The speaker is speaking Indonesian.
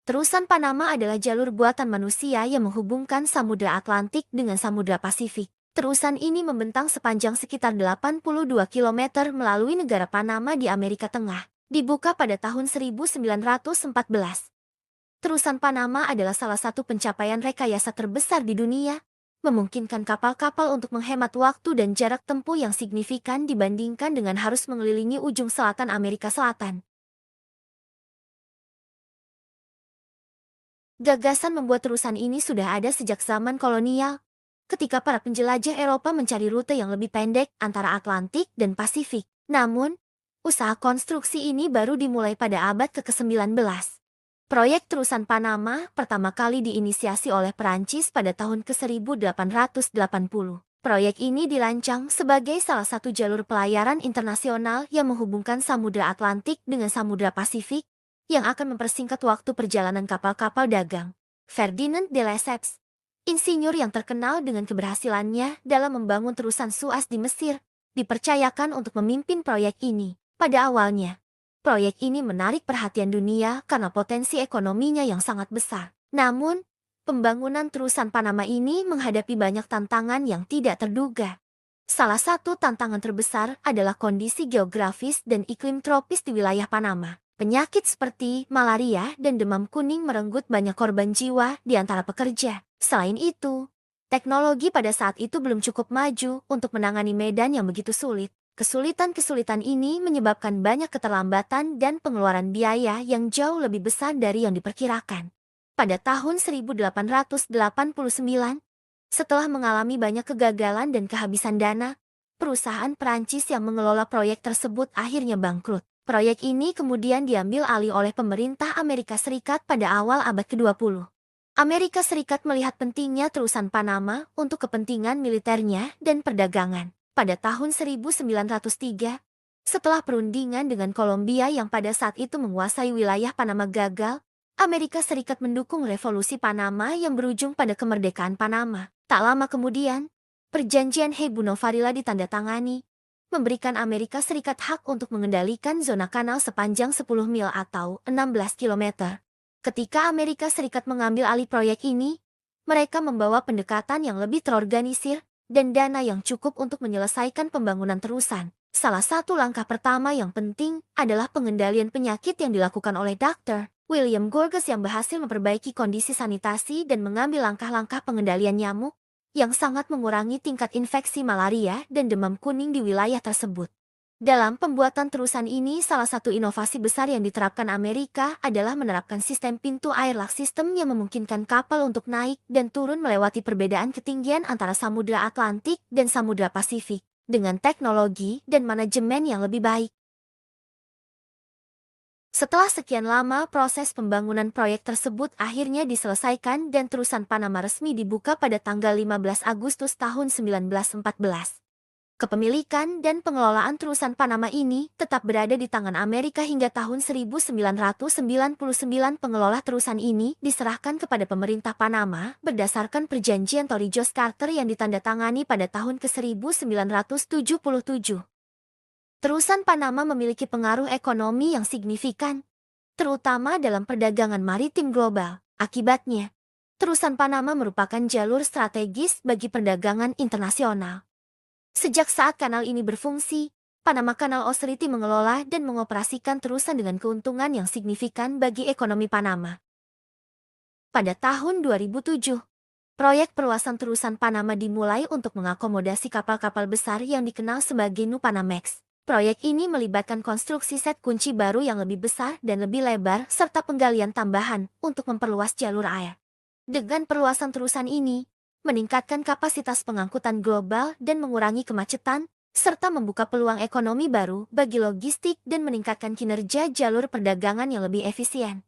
Terusan Panama adalah jalur buatan manusia yang menghubungkan Samudra Atlantik dengan Samudra Pasifik. Terusan ini membentang sepanjang sekitar 82 kilometer melalui negara Panama di Amerika Tengah. Dibuka pada tahun 1914. Terusan Panama adalah salah satu pencapaian rekayasa terbesar di dunia, memungkinkan kapal-kapal untuk menghemat waktu dan jarak tempuh yang signifikan dibandingkan dengan harus mengelilingi ujung selatan Amerika Selatan. Gagasan membuat terusan ini sudah ada sejak zaman kolonial, ketika para penjelajah Eropa mencari rute yang lebih pendek antara Atlantik dan Pasifik. Namun, usaha konstruksi ini baru dimulai pada abad ke-19. Proyek Terusan Panama pertama kali diinisiasi oleh Perancis pada tahun ke-1880. Proyek ini dirancang sebagai salah satu jalur pelayaran internasional yang menghubungkan Samudra Atlantik dengan Samudra Pasifik, yang akan mempersingkat waktu perjalanan kapal-kapal dagang. Ferdinand de Lesseps, insinyur yang terkenal dengan keberhasilannya dalam membangun terusan Suez di Mesir, dipercayakan untuk memimpin proyek ini. Pada awalnya, proyek ini menarik perhatian dunia karena potensi ekonominya yang sangat besar. Namun, pembangunan terusan Panama ini menghadapi banyak tantangan yang tidak terduga. Salah satu tantangan terbesar adalah kondisi geografis dan iklim tropis di wilayah Panama. Penyakit seperti malaria dan demam kuning merenggut banyak korban jiwa di antara pekerja. Selain itu, teknologi pada saat itu belum cukup maju untuk menangani medan yang begitu sulit. Kesulitan-kesulitan ini menyebabkan banyak keterlambatan dan pengeluaran biaya yang jauh lebih besar dari yang diperkirakan. Pada tahun 1889, setelah mengalami banyak kegagalan dan kehabisan dana, perusahaan Perancis yang mengelola proyek tersebut akhirnya bangkrut. Proyek ini kemudian diambil alih oleh pemerintah Amerika Serikat pada awal abad ke-20. Amerika Serikat melihat pentingnya terusan Panama untuk kepentingan militernya dan perdagangan. Pada tahun 1903, setelah perundingan dengan Kolombia yang pada saat itu menguasai wilayah Panama gagal, Amerika Serikat mendukung revolusi Panama yang berujung pada kemerdekaan Panama. Tak lama kemudian, perjanjian Heybou-Varilla ditandatangani, memberikan Amerika Serikat hak untuk mengendalikan zona kanal sepanjang 10 mil atau 16 kilometer. Ketika Amerika Serikat mengambil alih proyek ini, mereka membawa pendekatan yang lebih terorganisir dan dana yang cukup untuk menyelesaikan pembangunan terusan. Salah satu langkah pertama yang penting adalah pengendalian penyakit yang dilakukan oleh Dr. William Gorges yang berhasil memperbaiki kondisi sanitasi dan mengambil langkah-langkah pengendalian nyamuk yang sangat mengurangi tingkat infeksi malaria dan demam kuning di wilayah tersebut. Dalam pembuatan terusan ini, salah satu inovasi besar yang diterapkan Amerika adalah menerapkan sistem pintu air lock system yang memungkinkan kapal untuk naik dan turun melewati perbedaan ketinggian antara Samudra Atlantik dan Samudra Pasifik, dengan teknologi dan manajemen yang lebih baik. Setelah sekian lama, proses pembangunan proyek tersebut akhirnya diselesaikan dan terusan Panama resmi dibuka pada tanggal 15 Agustus tahun 1914. Kepemilikan dan pengelolaan terusan Panama ini tetap berada di tangan Amerika hingga tahun 1999. Pengelola terusan ini diserahkan kepada pemerintah Panama berdasarkan perjanjian Torrijos-Carter yang ditandatangani pada tahun ke-1977. Terusan Panama memiliki pengaruh ekonomi yang signifikan, terutama dalam perdagangan maritim global. Akibatnya, terusan Panama merupakan jalur strategis bagi perdagangan internasional. Sejak saat kanal ini berfungsi, Panama Canal Authority mengelola dan mengoperasikan terusan dengan keuntungan yang signifikan bagi ekonomi Panama. Pada tahun 2007, proyek perluasan terusan Panama dimulai untuk mengakomodasi kapal-kapal besar yang dikenal sebagai New Panamax. Proyek ini melibatkan konstruksi set kunci baru yang lebih besar dan lebih lebar serta penggalian tambahan untuk memperluas jalur air. Dengan perluasan terusan ini, meningkatkan kapasitas pengangkutan global dan mengurangi kemacetan, serta membuka peluang ekonomi baru bagi logistik dan meningkatkan kinerja jalur perdagangan yang lebih efisien.